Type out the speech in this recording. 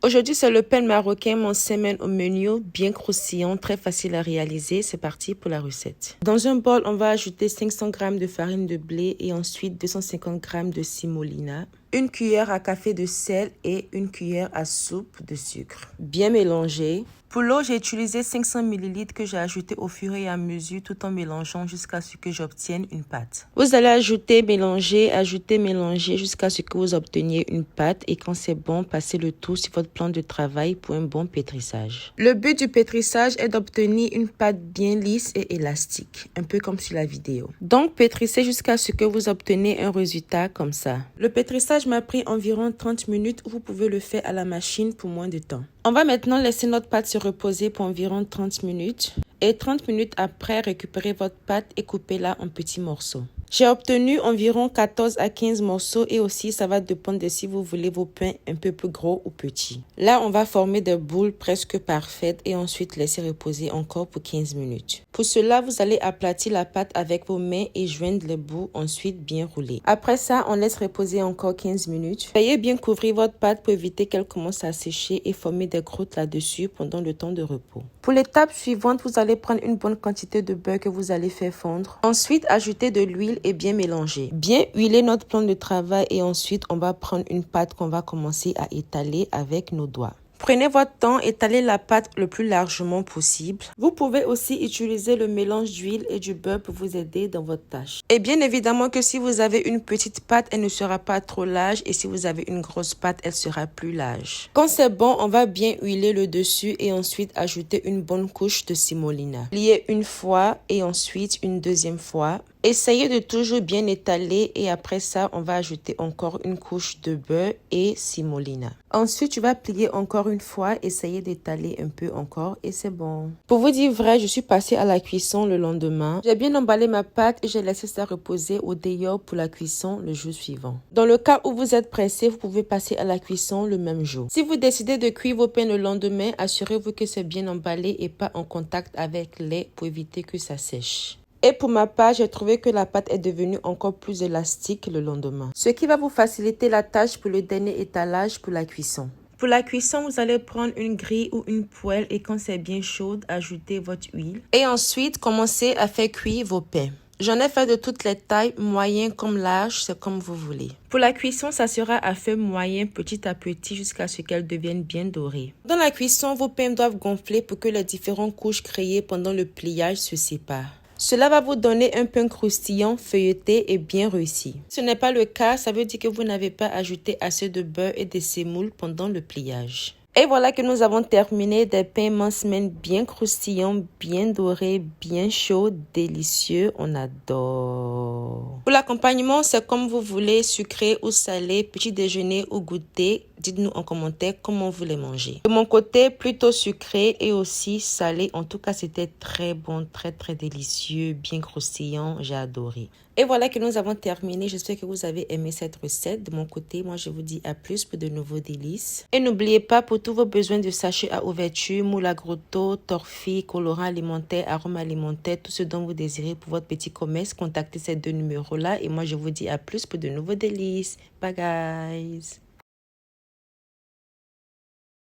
Aujourd'hui, c'est le pain marocain, mon semaine au menu, bien croustillant, très facile à réaliser. C'est parti pour la recette. Dans un bol, on va ajouter 500 g de farine de blé et ensuite 250 g de semolina, une cuillère à café de sel et une cuillère à soupe de sucre. Bien mélanger. Pour l'eau, j'ai utilisé 500 ml que j'ai ajouté au fur et à mesure tout en mélangeant jusqu'à ce que j'obtienne une pâte. Vous allez ajouter, mélanger jusqu'à ce que vous obteniez une pâte et quand c'est bon, passez le tout sur votre plan de travail pour un bon pétrissage. Le but du pétrissage est d'obtenir une pâte bien lisse et élastique, un peu comme sur la vidéo. Donc, pétrissez jusqu'à ce que vous obtenez un résultat comme ça. Le pétrissage m'a pris environ 30 minutes, vous pouvez le faire à la machine pour moins de temps. On va maintenant laisser notre pâte se reposer pour environ 30 minutes. Et 30 minutes après, récupérez votre pâte et coupez-la en petits morceaux. J'ai obtenu environ 14 à 15 morceaux et aussi ça va dépendre de si vous voulez vos pains un peu plus gros ou petits. Là, on va former des boules presque parfaites et ensuite laisser reposer encore pour 15 minutes. Pour cela, vous allez aplatir la pâte avec vos mains et joindre les bouts, ensuite bien rouler. Après ça, on laisse reposer encore 15 minutes. Veuillez bien couvrir votre pâte pour éviter qu'elle commence à sécher et former des croûtes là-dessus pendant le temps de repos. Pour l'étape suivante, vous allez prendre une bonne quantité de beurre que vous allez faire fondre. Ensuite, ajouter de l'huile et bien mélanger. Bien huiler notre plan de travail et ensuite, on va prendre une pâte qu'on va commencer à étaler avec nos doigts. Prenez votre temps, étalez la pâte le plus largement possible. Vous pouvez aussi utiliser le mélange d'huile et du beurre pour vous aider dans votre tâche. Et bien évidemment que si vous avez une petite pâte, elle ne sera pas trop large et si vous avez une grosse pâte, elle sera plus large. Quand c'est bon, on va bien huiler le dessus et ensuite ajouter une bonne couche de semolina. Plier une fois et ensuite une deuxième fois. Essayez de toujours bien étaler et après ça, on va ajouter encore une couche de beurre et semolina. Ensuite, tu vas plier encore une fois, essayer d'étaler un peu encore et c'est bon. Pour vous dire vrai, je suis passée à la cuisson le lendemain. J'ai bien emballé ma pâte et j'ai laissé ça reposer au dehors pour la cuisson le jour suivant. Dans le cas où vous êtes pressé, vous pouvez passer à la cuisson le même jour. Si vous décidez de cuire vos pains le lendemain, assurez-vous que c'est bien emballé et pas en contact avec l'air pour éviter que ça sèche. Et pour ma part, j'ai trouvé que la pâte est devenue encore plus élastique le lendemain. Ce qui va vous faciliter la tâche pour le dernier étalage pour la cuisson. Pour la cuisson, vous allez prendre une grille ou une poêle et quand c'est bien chaud, ajoutez votre huile. Et ensuite, commencez à faire cuire vos pains. J'en ai fait de toutes les tailles, moyen comme large, c'est comme vous voulez. Pour la cuisson, ça sera à feu moyen petit à petit jusqu'à ce qu'elles deviennent bien dorées. Dans la cuisson, vos pains doivent gonfler pour que les différentes couches créées pendant le pliage se séparent. Cela va vous donner un pain croustillant, feuilleté et bien réussi. Si ce n'est pas le cas, ça veut dire que vous n'avez pas ajouté assez de beurre et de semoule pendant le pliage. Et voilà que nous avons terminé des pains mince-main bien croustillants, bien dorés, bien chauds, délicieux. On adore. Pour l'accompagnement, c'est comme vous voulez, sucré ou salé, petit déjeuner ou goûter. Dites-nous en commentaire comment vous les mangez. De mon côté, plutôt sucré et aussi salé. En tout cas, c'était très bon, très délicieux, bien croustillant. J'ai adoré. Et voilà que nous avons terminé. J'espère que vous avez aimé cette recette. De mon côté, moi, je vous dis à plus pour de nouveaux délices. Et n'oubliez pas, pour tous vos besoins de sachets à ouverture, moule à grotto, torfille, colorant alimentaire, arôme alimentaire, tout ce dont vous désirez pour votre petit commerce, contactez ces deux numéros-là. Et moi, je vous dis à plus pour de nouveaux délices. Bye, guys.